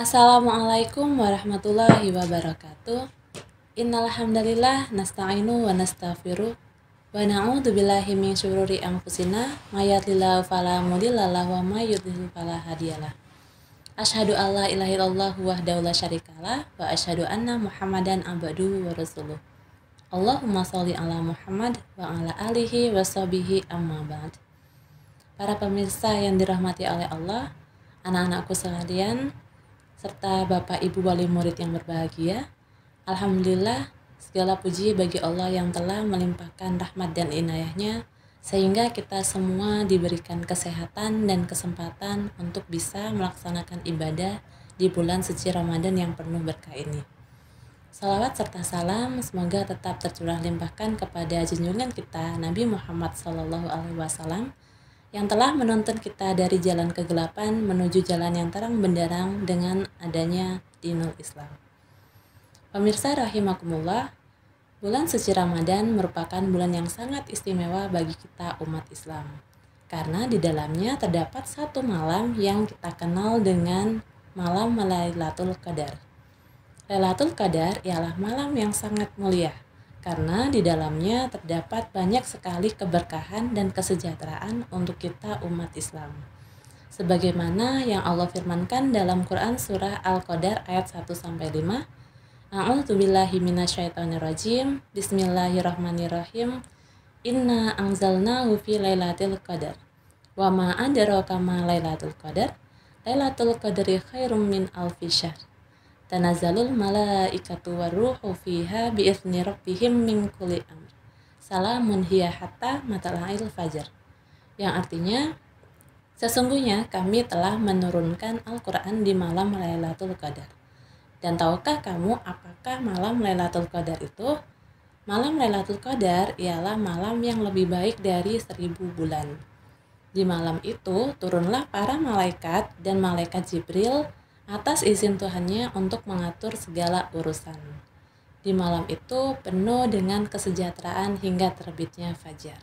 Assalamualaikum warahmatullahi wabarakatuh. Innal hamdalillah nasta'inu wa nastaghfiruh wa na'udzu billahi min syururi anfusina may yahdihillahu fala mudilla lahu wa may yudhlil fala hadiyalah. Asyhadu alla ilaha illallah wahdahu la syarikalah wa asyhadu anna Muhammadan abduhu wa rasuluh. Allahumma sholli ala Muhammad wa ala alihi wa sahbihi amma ba'd. Para pemirsa yang dirahmati oleh Allah, anak-anakku sekalian, serta Bapak Ibu wali murid yang berbahagia, alhamdulillah segala puji bagi Allah yang telah melimpahkan rahmat dan inayahnya sehingga kita semua diberikan kesehatan dan kesempatan untuk bisa melaksanakan ibadah di bulan suci Ramadan yang penuh berkah ini. Salawat serta salam semoga tetap tercurah limpahkan kepada junjungan kita Nabi Muhammad SAW yang telah menuntun kita dari jalan kegelapan menuju jalan yang terang benderang dengan adanya dinul Islam. Pemirsa rahimakumullah, bulan suci Ramadan merupakan bulan yang sangat istimewa bagi kita umat Islam. Karena di dalamnya terdapat satu malam yang kita kenal dengan malam Lailatul Qadar. Lailatul Qadar ialah malam yang sangat mulia, karena di dalamnya terdapat banyak sekali keberkahan dan kesejahteraan untuk kita umat Islam. Sebagaimana yang Allah firmankan dalam Quran surah Al-Qadar ayat 1-5. A'udzubillahi minasyaitonirrajim. Bismillahirrahmanirrahim. Inna anzalnahu fi lailatul qadar. Wa ma adraka ma lailatul qadar. Lailatul qadri khairum min alfi syahr. Tanazzalul malaikatu waruhu fiha bi'izni rabbihim min kulli amr. Salamun hiya hatta matla'il fajar. Yang artinya, sesungguhnya kami telah menurunkan Al-Quran di malam Lailatul Qadar. Dan tahukah kamu apakah malam Lailatul Qadar itu? Malam Lailatul Qadar ialah malam yang lebih baik dari 1000 bulan. Di malam itu turunlah para malaikat dan malaikat Jibril atas izin Tuhannya untuk mengatur segala urusan. Di malam itu penuh dengan kesejahteraan hingga terbitnya fajar.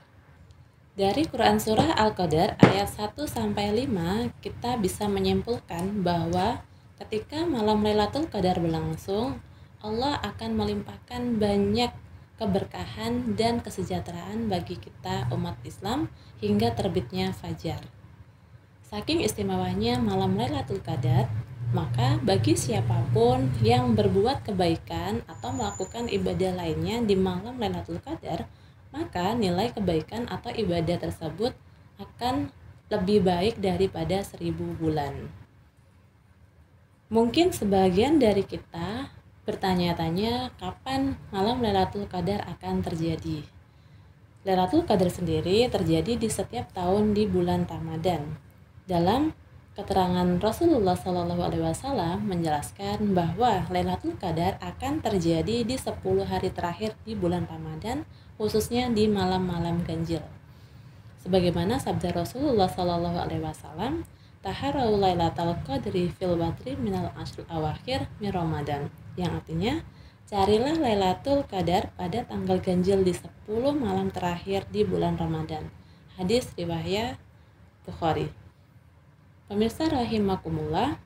Dari Quran Surah Al-Qadar ayat 1-5 kita bisa menyimpulkan bahwa ketika malam Lailatul Qadar berlangsung, Allah akan melimpahkan banyak keberkahan dan kesejahteraan bagi kita umat Islam hingga terbitnya fajar. Saking istimewanya malam Lailatul Qadar, maka bagi siapapun yang berbuat kebaikan atau melakukan ibadah lainnya di malam Lailatul Qadar, maka nilai kebaikan atau ibadah tersebut akan lebih baik daripada 1000 bulan. Mungkin sebagian dari kita bertanya-tanya kapan malam Lailatul Qadar akan terjadi. Lailatul Qadar sendiri terjadi di setiap tahun di bulan Ramadan. Dalam keterangan Rasulullah SAW menjelaskan bahwa Lailatul Qadar akan terjadi di 10 hari terakhir di bulan Ramadan, khususnya di malam-malam ganjil. Sebagaimana sabda Rasulullah SAW, "Taharau Lailatul Qadri fil badri minal ashril awakhir min Ramadan," yang artinya, carilah Lailatul Qadar pada tanggal ganjil di 10 malam terakhir di bulan Ramadan. Hadis riwayat Bukhari. Pemirsa rahimakumullah,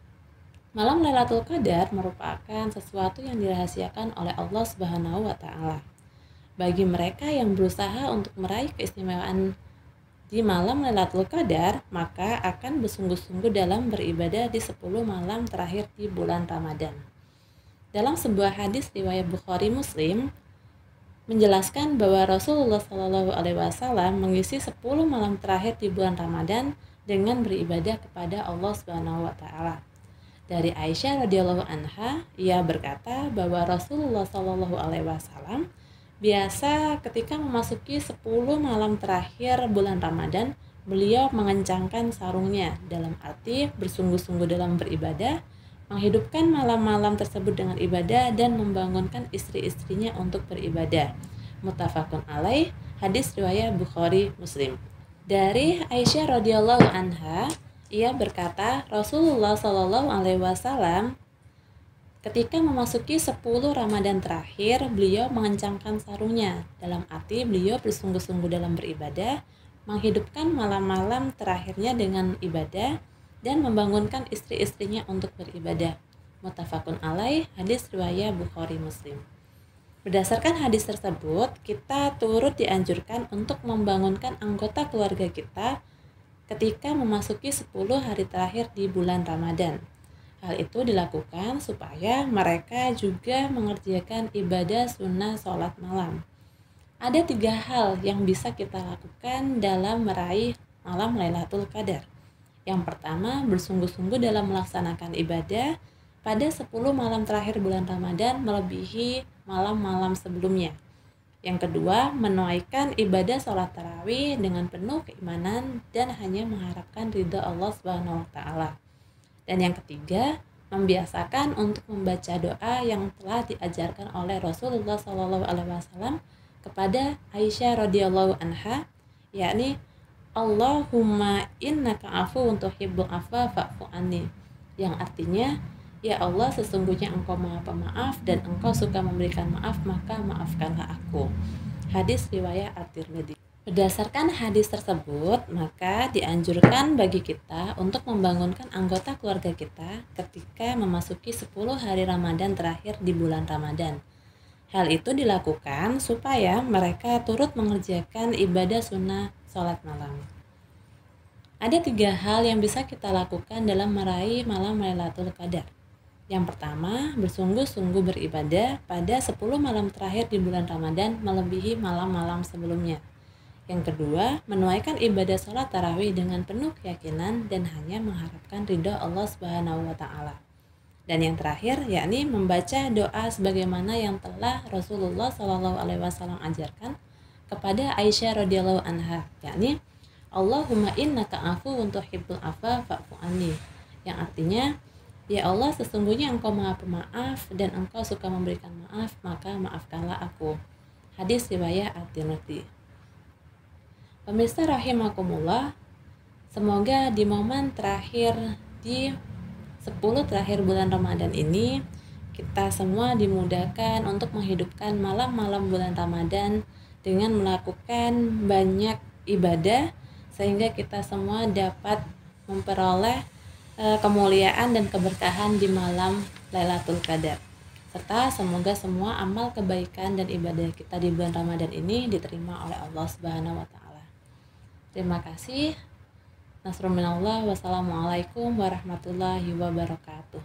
malam Lailatul Qadar merupakan sesuatu yang dirahasiakan oleh Allah Subhanahu wa Ta'ala. Bagi mereka yang berusaha untuk meraih keistimewaan di malam Lailatul Qadar, maka akan bersungguh-sungguh dalam beribadah di 10 malam terakhir di bulan Ramadan. Dalam sebuah hadis riwayat Bukhari Muslim menjelaskan bahwa Rasulullah SAW mengisi 10 malam terakhir di bulan Ramadan dengan beribadah kepada Allah Subhanahu wa Ta'ala. Dari Aisyah radhiyallahu anha, ia berkata bahwa Rasulullah SAW biasa ketika memasuki 10 malam terakhir bulan Ramadan, beliau mengencangkan sarungnya, dalam arti bersungguh-sungguh dalam beribadah, menghidupkan malam-malam tersebut dengan ibadah dan membangunkan istri-istrinya untuk beribadah. Muttafaqun alaih, hadis riwayat Bukhari Muslim. Dari Aisyah radhiyallahu anha, ia berkata, Rasulullah SAW ketika memasuki 10 Ramadan terakhir, beliau mengencangkan sarungnya, dalam arti beliau bersungguh-sungguh dalam beribadah, menghidupkan malam-malam terakhirnya dengan ibadah, dan membangunkan istri-istrinya untuk beribadah. Muttafaqun alaih, hadis riwayat Bukhari Muslim. Berdasarkan hadis tersebut, kita turut dianjurkan untuk membangunkan anggota keluarga kita ketika memasuki 10 hari terakhir di bulan Ramadan. Hal itu dilakukan supaya mereka juga mengerjakan ibadah sunnah sholat malam. Ada 3 hal yang bisa kita lakukan dalam meraih malam Lailatul Qadar. Yang pertama, bersungguh-sungguh dalam melaksanakan ibadah pada 10 malam terakhir bulan Ramadan melebihi malam-malam sebelumnya. Yang kedua, menunaikan ibadah sholat tarawih dengan penuh keimanan dan hanya mengharapkan ridha Allah Subhanahu wa Ta'ala. Dan yang ketiga, membiasakan untuk membaca doa yang telah diajarkan oleh Rasulullah SAW kepada Aisyah radhiyallahu anha, yakni Allahumma innaka afuwun tuhibbul afwa fa'fu anni, yang artinya, ya Allah, sesungguhnya Engkau Maha Pemaaf dan Engkau suka memberikan maaf, maka maafkanlah aku. Hadis riwayat At-Tirmidzi. Berdasarkan hadis tersebut, maka dianjurkan bagi kita untuk membangunkan anggota keluarga kita ketika memasuki 10 hari Ramadan terakhir di bulan Ramadan. Hal itu dilakukan supaya mereka turut mengerjakan ibadah sunnah sholat malam. Ada 3 hal yang bisa kita lakukan dalam meraih malam Lailatul Qadar. Yang pertama, bersungguh-sungguh beribadah pada 10 malam terakhir di bulan Ramadan melebihi malam-malam sebelumnya. Yang kedua, menunaikan ibadah sholat tarawih dengan penuh keyakinan dan hanya mengharapkan ridha Allah Subhanahu wa Ta'ala. Dan yang terakhir, yakni membaca doa sebagaimana yang telah Rasulullah SAW ajarkan kepada Aisyah radhiyallahu anha, yakni Allahumma innaka afuwun tuhibbul afwa fa'fu anni, yang artinya, ya Allah, sesungguhnya Engkau Maha Pemaaf dan Engkau suka memberikan maaf, maka maafkanlah aku. Hadis riwayat At-Tirmidzi. Pemirsa rahimakumullah, semoga di momen terakhir di 10 terakhir bulan Ramadan ini kita semua dimudahkan untuk menghidupkan malam-malam bulan Ramadan dengan melakukan banyak ibadah sehingga kita semua dapat memperoleh kemuliaan dan keberkahan di malam Lailatul Qadar. Serta semoga semua amal kebaikan dan ibadah kita di bulan Ramadan ini diterima oleh Allah Subhanahu wa Ta'ala. Terima kasih. Nasrul minallah. Wassalamualaikum warahmatullahi wabarakatuh.